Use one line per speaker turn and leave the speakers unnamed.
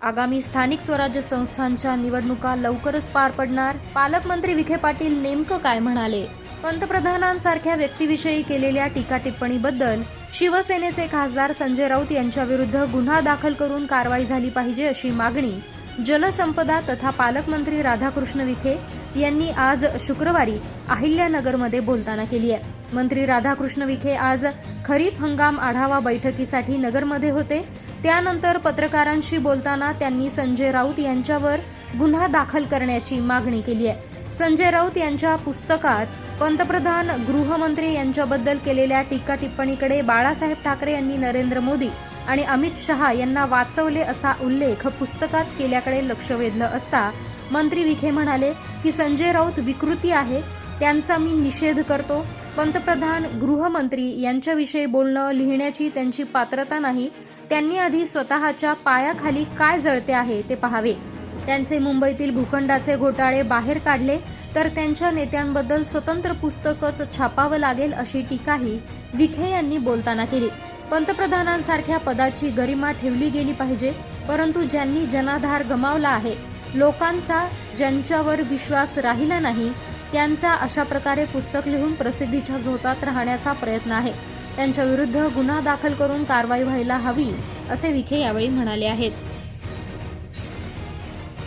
आगामी स्थानिक स्वराज्य संस्थांच्या निवडणुका लवकरच पार पडणार. पालकमंत्री विखे पाटील नेमकं काय म्हणाले? पंतप्रधानांसारख्या व्यक्तीविषयी केलेल्या टीका टिप्पणीबद्दल शिवसेनेचे खासदार संजय राऊत यांच्याविरुद्ध गुन्हा दाखल करून कारवाई झाली पाहिजे अशी मागणी जलसंपदा तथा पालकमंत्री राधाकृष्ण विखे यांनी आज शुक्रवारी अहिल्यानगरमध्ये बोलताना केली आहे. मंत्री राधाकृष्ण विखे आज खरीप हंगाम आढावा बैठकीसाठी नगरमध्ये होते. त्यानंतर पत्रकारांशी बोलताना त्यांनी संजय राऊत यांच्यावर गुन्हा दाखल करण्याची मागणी केली आहे. संजय राऊत यांच्या पुस्तकात पंतप्रधान गृहमंत्री यांच्याबद्दल केलेल्या टीका टिप्पणीकडे बाळासाहेब ठाकरे यांनी नरेंद्र मोदी आणि अमित शहा यांना वाचवले असा उल्लेख पुस्तकात केल्याकडे लक्ष वेधलं असता मंत्री विखे म्हणाले की संजय राऊत विकृती आहे, त्यांचा मी निषेध करतो. पंतप्रधान गृहमंत्री यांच्याविषयी बोलणं लिहिण्याची त्यांची पात्रता नाही. त्यांनी आधी स्वतःच्या पायाखाली काय जळते आहे ते पाहावे. त्यांचे मुंबईतील भूखंडाचे घोटाळे बाहेर काढले तर त्यांच्या नेत्यांबद्दल स्वतंत्र पुस्तकच छापावं लागेल अशी टीकाही विखे यांनी बोलताना केली. पंतप्रधानांसारख्या पदाची गरिमा ठेवली गेली पाहिजे, परंतु ज्यांनी जनाधार गमावला आहे, लोकांचा ज्यांच्यावर विश्वास राहिला नाही, त्यांचा अशा प्रकारे पुस्तक लिहून प्रसिद्धीच्या झोतात राहण्याचा प्रयत्न आहे. त्यांच्या विरुद्ध गुन्हा दाखल करून कारवाई व्हायला हवी असे विखे यावेळी म्हणाले आहेत.